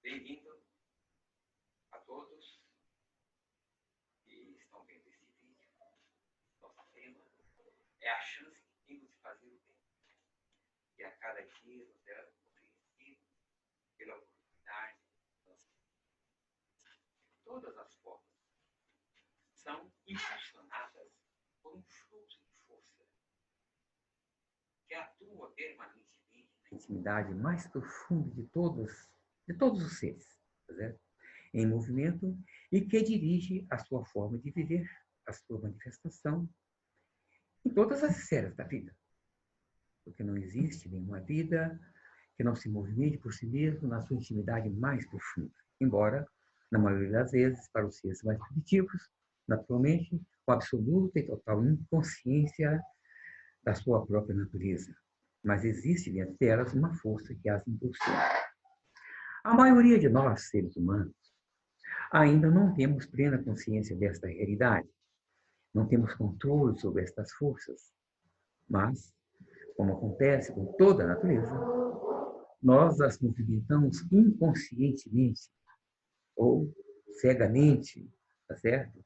Bem-vindo a todos que estão vendo esse vídeo. Nosso tema é a chance que temos de fazer o bem. E a cada dia nós éramos conhecidos pela oportunidade. Todas as formas são impulsionadas por um fluxo de força que atua permanentemente na intimidade mais profunda de todos os seres, tá certo? Em movimento, e que dirige a sua forma de viver, a sua manifestação em todas as esferas da vida. Porque não existe nenhuma vida que não se movimente por si mesmo na sua intimidade mais profunda. Embora, na maioria das vezes, para os seres mais primitivos, naturalmente, com absoluta e total inconsciência da sua própria natureza. Mas existe dentro delas uma força que as impulsiona. A maioria de nós, seres humanos, ainda não temos plena consciência desta realidade. Não temos controle sobre estas forças. Mas, como acontece com toda a natureza, nós as movimentamos inconscientemente ou cegamente, tá certo?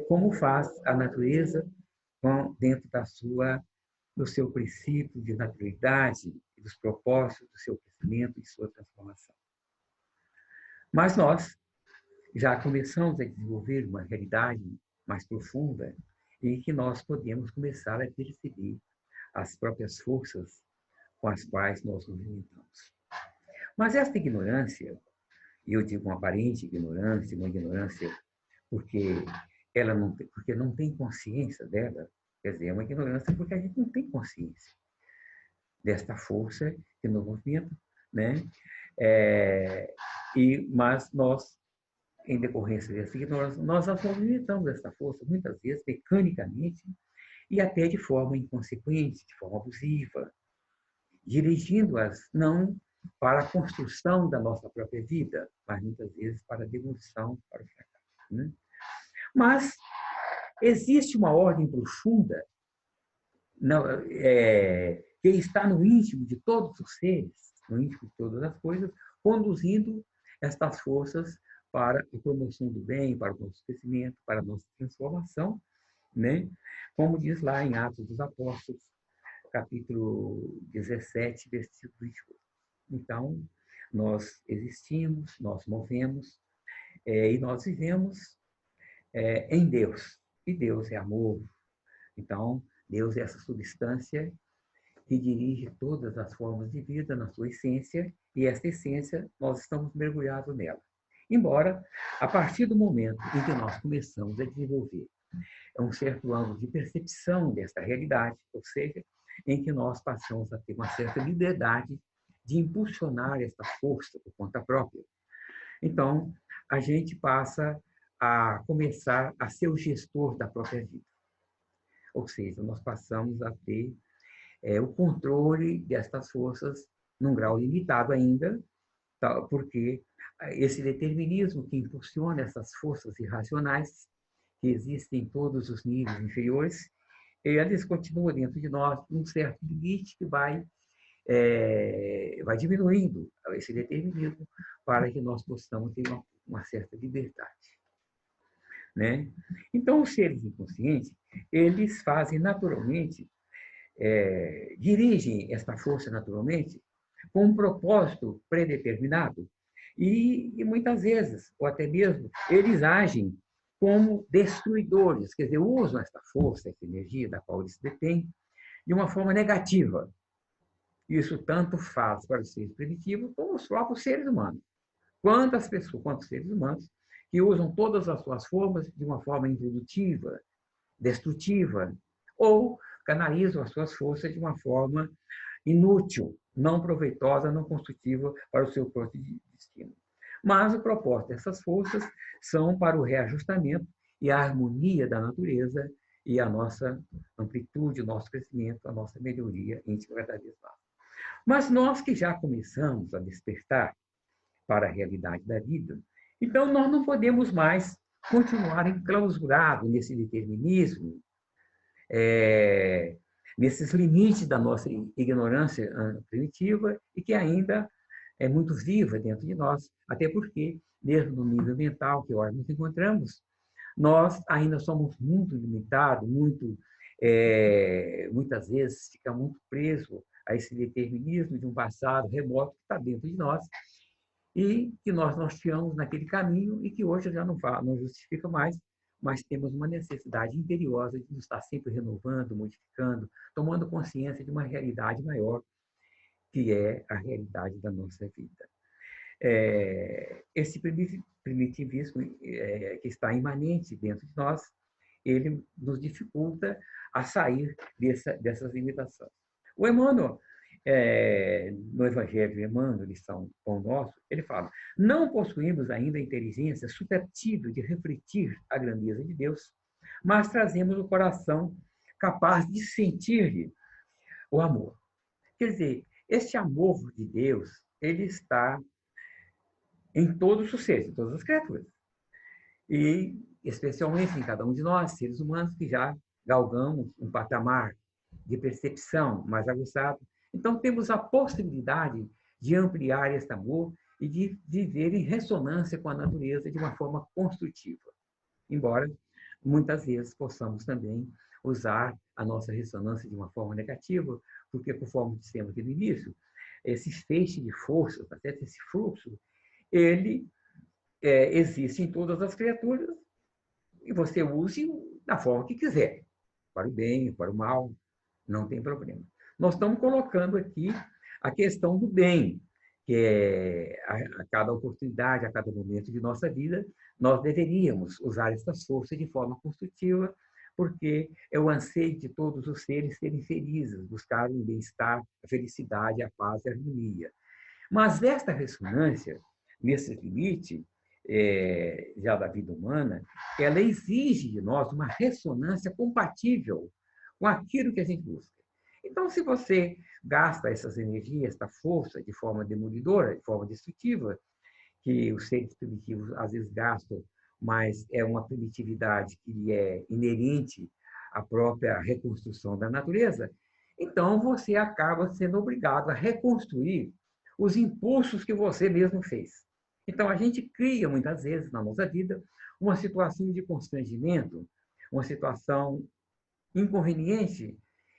Como faz a natureza dentro do seu princípio de naturalidade e dos propósitos do seu crescimento e sua transformação. Mas nós já começamos a desenvolver uma realidade mais profunda em que nós podemos começar a perceber as próprias forças com as quais nós nos movimentamos. Mas esta ignorância, e eu digo uma aparente ignorância, uma ignorância porque não tem consciência dela, quer dizer, é uma ignorância porque a gente não tem consciência desta força que nos movimenta, né? Mas nós, em decorrência dessa ignorância, nós movimentamos essa força, muitas vezes, mecanicamente, e até de forma inconsequente, de forma abusiva, dirigindo-as não para a construção da nossa própria vida, mas muitas vezes para a demolição, para o fracasso. Né? Mas existe uma ordem profunda que está no íntimo de todos os seres, no íntimo de todas as coisas, conduzindo estas forças para a promoção do bem, para o nosso crescimento, para a nossa transformação, né? Como diz lá em Atos dos Apóstolos, capítulo 17, versículo 28. Então, nós existimos, nós movemos, e nós vivemos em Deus. E Deus é amor. Então, Deus é essa substância que dirige todas as formas de vida na sua essência, e essa essência, nós estamos mergulhados nela. Embora, a partir do momento em que nós começamos a desenvolver um certo ângulo de percepção desta realidade, ou seja, em que nós passamos a ter uma certa liberdade de impulsionar esta força por conta própria. Então, a gente passa a começar a ser o gestor da própria vida. Ou seja, nós passamos a ter o controle destas forças num grau limitado ainda, porque esse determinismo que impulsiona essas forças irracionais, que existem em todos os níveis inferiores, eles continuam dentro de nós um certo limite que vai diminuindo esse determinismo para que nós possamos ter uma certa liberdade. Né? Então, os seres inconscientes, eles fazem naturalmente, dirigem esta força naturalmente com um propósito predeterminado e muitas vezes, ou até mesmo, eles agem como destruidores, quer dizer, usam esta força, essa energia da qual eles detêm, de uma forma negativa. Isso tanto faz para os seres primitivos como os próprios seres humanos. Quantas pessoas, quantos seres humanos que usam todas as suas formas de uma forma improdutiva, destrutiva, ou canalizam as suas forças de uma forma inútil, não proveitosa, não construtiva para o seu próprio destino. Mas o propósito dessas forças são para o reajustamento e a harmonia da natureza e a nossa amplitude, o nosso crescimento, a nossa melhoria íntima cada vez mais. Mas nós que já começamos a despertar para a realidade da vida, então nós não podemos mais continuar enclausurados nesse determinismo, nesses limites da nossa ignorância primitiva e que ainda é muito viva dentro de nós, até porque, mesmo no nível mental que hoje nos encontramos, nós ainda somos muito limitados, muitas vezes fica muito preso a esse determinismo de um passado remoto que está dentro de nós e que nós norteamos naquele caminho e que hoje já não justifica mais, mas temos uma necessidade imperiosa de nos estar sempre renovando, modificando, tomando consciência de uma realidade maior, que é a realidade da nossa vida. Esse primitivismo que está imanente dentro de nós, ele nos dificulta a sair dessas limitações. O Emmanuel, no Evangelho de Emmanuel, lição Pão Nosso, ele fala: não possuímos ainda a inteligência suscetível de refletir a grandeza de Deus, mas trazemos o coração capaz de sentir o amor. Quer dizer, este amor de Deus, ele está em todos os seres, em todas as criaturas. E, especialmente em cada um de nós, seres humanos, que já galgamos um patamar de percepção mais aguçado. Então, temos a possibilidade de ampliar esse amor e de viver em ressonância com a natureza de uma forma construtiva. Embora, muitas vezes, possamos também usar a nossa ressonância de uma forma negativa, porque, conforme dissemos no início, esse feixe de forças, esse fluxo, ele existe em todas as criaturas e você use da forma que quiser, para o bem, para o mal, não tem problema. Nós estamos colocando aqui a questão do bem, que é a cada oportunidade, a cada momento de nossa vida, nós deveríamos usar essas forças de forma construtiva, porque é o anseio de todos os seres serem felizes, buscarem o bem-estar, a felicidade, a paz e a harmonia. Mas esta ressonância, nesse limite, já da vida humana, ela exige de nós uma ressonância compatível com aquilo que a gente busca. Então, se você gasta essas energias, essa força de forma demolidora, de forma destrutiva, que os seres primitivos às vezes gastam, mas é uma primitividade que é inerente à própria reconstrução da natureza, então você acaba sendo obrigado a reconstruir os impulsos que você mesmo fez. Então, a gente cria, muitas vezes, na nossa vida, uma situação de constrangimento, uma situação inconveniente,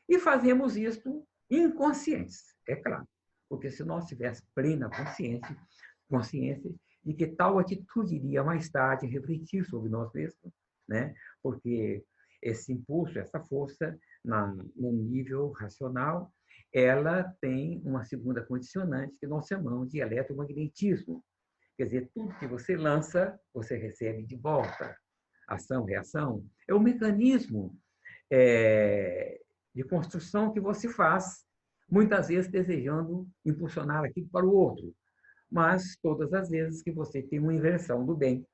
e fazemos isso inconscientes, é claro. Porque se nós tivéssemos plena consciência de que tal atitude iria mais tarde refletir sobre nós mesmos, né? Porque esse impulso, essa força, no nível racional, ela tem uma segunda condicionante que nós chamamos de eletromagnetismo. Quer dizer, tudo que você lança, você recebe de volta. Ação, reação. É o mecanismo de construção que você faz, muitas vezes desejando impulsionar aquilo para o outro, mas todas as vezes que você tem uma inversão do bem,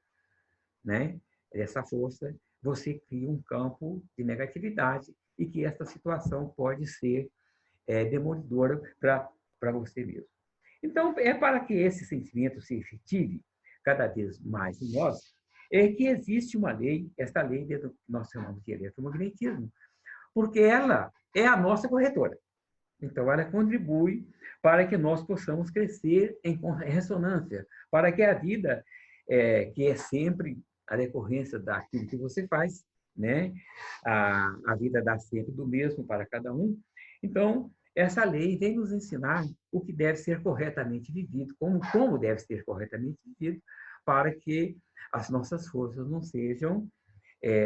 né? Essa força, você cria um campo de negatividade e que essa situação pode ser demolidora para você mesmo. Então, é para que esse sentimento se efetive cada vez mais em nós, é que existe uma lei, esta lei que nós chamamos de eletromagnetismo, porque ela é a nossa corretora. Então, ela contribui para que nós possamos crescer em ressonância, para que a vida, que é sempre a decorrência daquilo que você faz, né? A vida dá sempre do mesmo para cada um. Então, essa lei vem nos ensinar o que deve ser corretamente vivido, como deve ser corretamente vivido, para que as nossas forças não sejam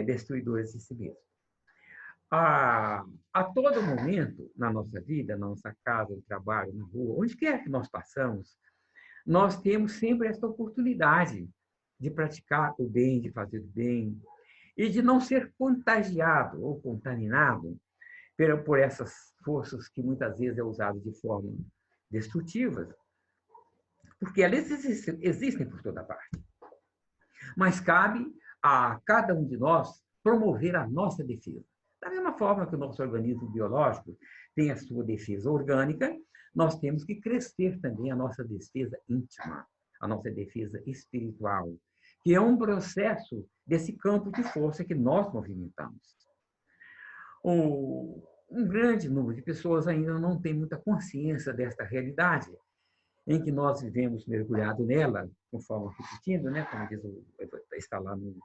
destruidoras de si mesmas. A todo momento na nossa vida, na nossa casa, no trabalho, na rua, onde quer que nós passamos, nós temos sempre essa oportunidade de praticar o bem, de fazer o bem, e de não ser contagiado ou contaminado por essas forças que muitas vezes é usado de forma destrutiva, porque elas existem por toda parte. Mas cabe a cada um de nós promover a nossa defesa. Da mesma forma que o nosso organismo biológico tem a sua defesa orgânica, nós temos que crescer também a nossa defesa íntima, a nossa defesa espiritual, que é um processo desse campo de força que nós movimentamos. Um grande número de pessoas ainda não tem muita consciência desta realidade em que nós vivemos mergulhado nela, conforme repetindo, né, como diz está lá no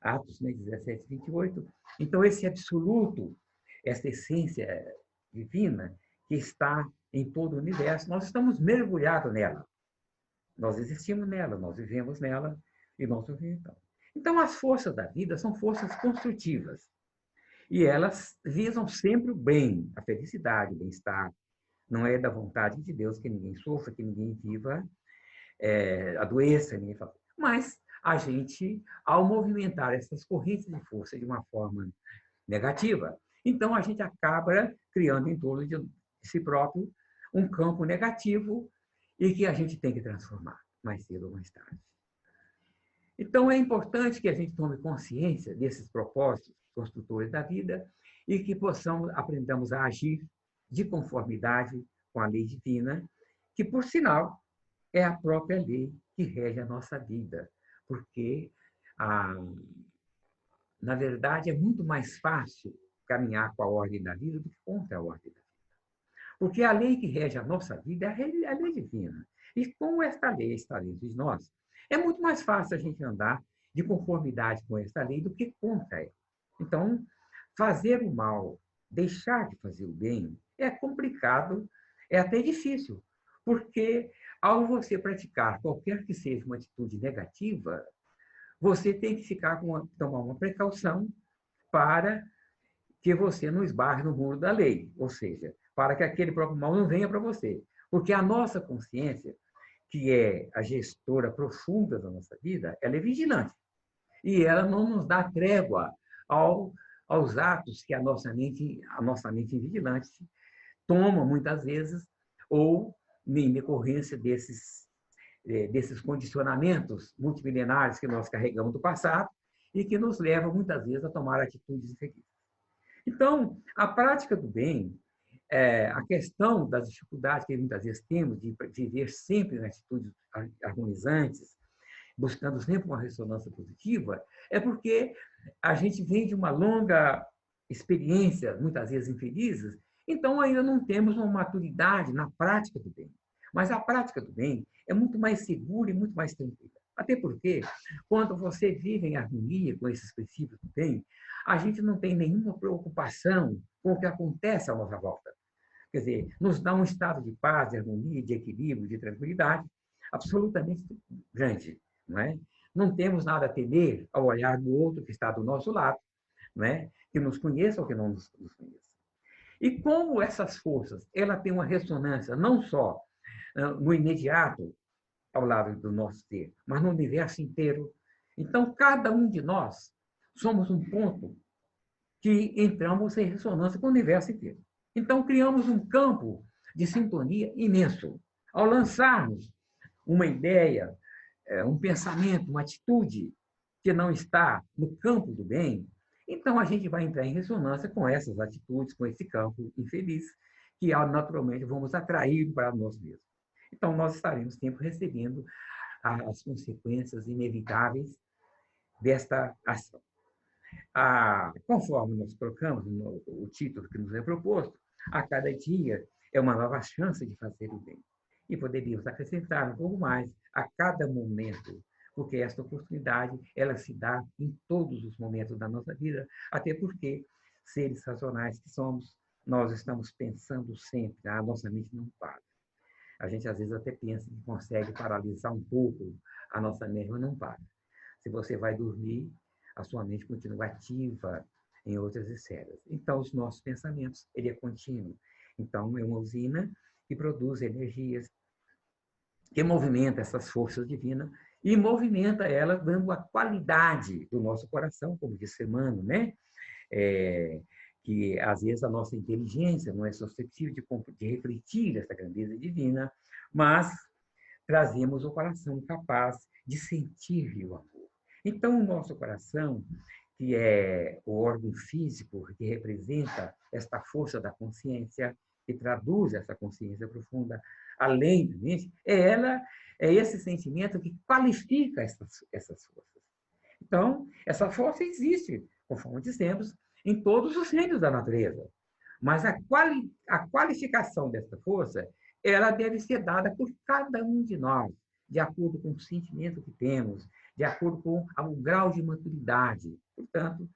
Atos, né, 17, 28. Então, esse absoluto, essa essência divina que está em todo o universo, nós estamos mergulhados nela. Nós existimos nela, nós vivemos nela e nós vivemos então. Então, as forças da vida são forças construtivas. E elas visam sempre o bem, a felicidade, o bem-estar. Não é da vontade de Deus que ninguém sofra, que ninguém viva a doença, ninguém fala. Mas a gente, ao movimentar essas correntes de força de uma forma negativa, então a gente acaba criando em torno de si próprio um campo negativo e que a gente tem que transformar, mais cedo ou mais tarde. Então, é importante que a gente tome consciência desses propósitos construtores da vida e que aprendamos a agir de conformidade com a lei divina, que, por sinal, é a própria lei que rege a nossa vida, porque, na verdade, é muito mais fácil caminhar com a ordem da vida do que contra a ordem da vida. Porque a lei que rege a nossa vida é a lei divina. E como esta lei está dentro de nós, é muito mais fácil a gente andar de conformidade com esta lei do que contra ela. Então, fazer o mal, deixar de fazer o bem, é complicado, é até difícil, porque ao você praticar qualquer que seja uma atitude negativa, você tem que tomar uma precaução para que você não esbarre no muro da lei, ou seja, para que aquele próprio mal não venha para você. Porque a nossa consciência, que é a gestora profunda da nossa vida, ela é vigilante. E ela não nos dá trégua aos atos que a nossa mente vigilante toma, muitas vezes, ou em decorrência desses condicionamentos multimilenares que nós carregamos do passado e que nos levam, muitas vezes, a tomar atitudes infelizes. Então, a prática do bem, a questão das dificuldades que muitas vezes temos de viver sempre em atitudes harmonizantes, buscando sempre uma ressonância positiva, é porque a gente vem de uma longa experiência, muitas vezes infelizes, então ainda não temos uma maturidade na prática do bem. Mas a prática do bem é muito mais segura e muito mais tranquila. Até porque, quando você vive em harmonia com esses princípios do bem, a gente não tem nenhuma preocupação com o que acontece à nossa volta. Quer dizer, nos dá um estado de paz, de harmonia, de equilíbrio, de tranquilidade absolutamente grande. Não é? Não temos nada a temer ao olhar do outro que está do nosso lado, não é? Que nos conheça ou que não nos conheça. E como essas forças ela tem uma ressonância não só no imediato, ao lado do nosso ser, mas no universo inteiro. Então, cada um de nós somos um ponto que entramos em ressonância com o universo inteiro. Então, criamos um campo de sintonia imenso. Ao lançarmos uma ideia, um pensamento, uma atitude que não está no campo do bem, então a gente vai entrar em ressonância com essas atitudes, com esse campo infeliz, que naturalmente vamos atrair para nós mesmos. Então, nós estaremos sempre recebendo as consequências inevitáveis desta ação. Conforme nós colocamos o título que nos é proposto, a cada dia é uma nova chance de fazer o bem. E poderíamos acrescentar um pouco mais a cada momento, porque esta oportunidade ela se dá em todos os momentos da nossa vida, até porque, seres racionais que somos, nós estamos pensando sempre, a nossa mente não para. A gente, às vezes, até pensa que consegue paralisar um pouco a nossa mente, mas não para. Se você vai dormir, a sua mente continua ativa em outras esferas. Então, os nossos pensamentos, ele é contínuo. Então, é uma usina que produz energias, que movimenta essas forças divinas e movimenta elas dando a qualidade do nosso coração, como disse Emmanuel, né? Que às vezes a nossa inteligência não é suscetível de refletir essa grandeza divina, mas trazemos o coração capaz de sentir o amor. Então, o nosso coração, que é o órgão físico que representa esta força da consciência, que traduz essa consciência profunda além da mente, é esse sentimento que qualifica essas forças. Então, essa força existe, conforme dissemos, em todos os reinos da natureza. Mas a qualificação dessa força ela deve ser dada por cada um de nós, de acordo com o sentimento que temos, de acordo com o grau de maturidade. Portanto,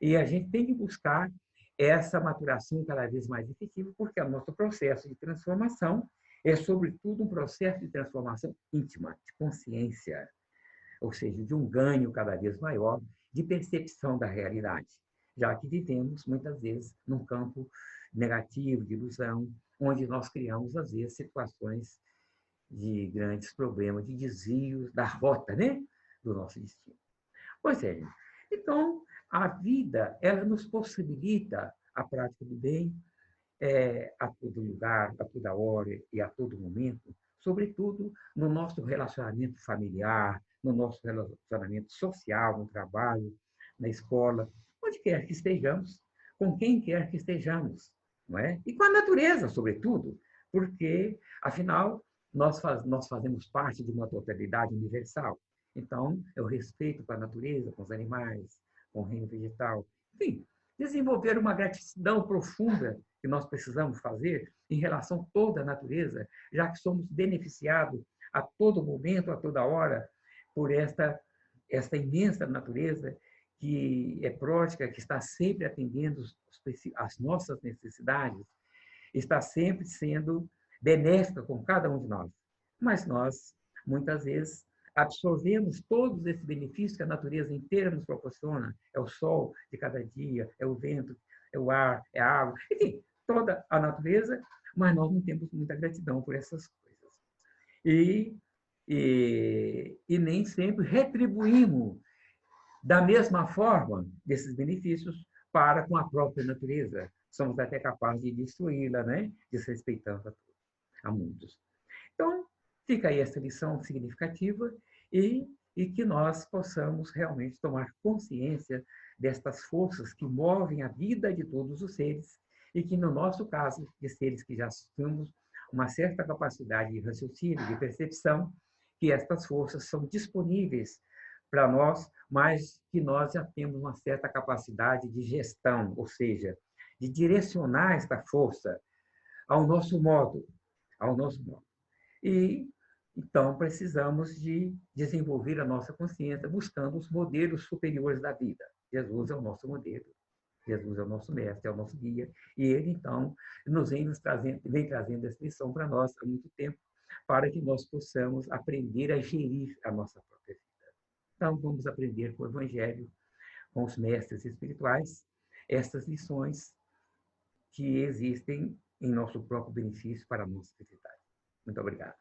e a gente tem que buscar essa maturação cada vez mais efetiva, porque o nosso processo de transformação é, sobretudo, um processo de transformação íntima, de consciência, ou seja, de um ganho cada vez maior de percepção da realidade, já que vivemos, muitas vezes, num campo negativo, de ilusão, onde nós criamos, às vezes, situações de grandes problemas, de desvios da rota, né? Do nosso destino. Pois é, então, a vida, ela nos possibilita a prática do bem a todo lugar, a toda hora e a todo momento, sobretudo no nosso relacionamento familiar, no nosso relacionamento social, no trabalho, na escola, onde quer que estejamos, com quem quer que estejamos, não é? E com a natureza, sobretudo, porque, afinal, nós fazemos parte de uma totalidade universal. Então, é o respeito com a natureza, com os animais, com o reino vegetal. Enfim, desenvolver uma gratidão profunda que nós precisamos fazer em relação a toda a natureza, já que somos beneficiados a todo momento, a toda hora, por esta imensa natureza que é pródiga, que está sempre atendendo as nossas necessidades, está sempre sendo benéfica com cada um de nós. Mas nós, muitas vezes, absorvemos todos esses benefícios que a natureza inteira nos proporciona. É o sol de cada dia, é o vento, é o ar, é a água, enfim, toda a natureza, mas nós não temos muita gratidão por essas coisas. E nem sempre retribuímos da mesma forma desses benefícios para com a própria natureza. Somos até capazes de destruí-la, né? Desrespeitando a muitos. Então, fica aí essa lição significativa e que nós possamos realmente tomar consciência destas forças que movem a vida de todos os seres e que, no nosso caso, de seres que já temos uma certa capacidade de raciocínio, de percepção, que estas forças são disponíveis para nós, mas que nós já temos uma certa capacidade de gestão, ou seja, de direcionar esta força ao nosso modo, ao nosso modo. E, então, precisamos de desenvolver a nossa consciência buscando os modelos superiores da vida. Jesus é o nosso modelo, Jesus é o nosso mestre, é o nosso guia, e ele, então, vem trazendo essa lição para nós há muito tempo, para que nós possamos aprender a gerir a nossa própria vida. Então, vamos aprender com o Evangelho, com os mestres espirituais, essas lições que existem em nosso próprio benefício para a nossa felicidade. Muito obrigado.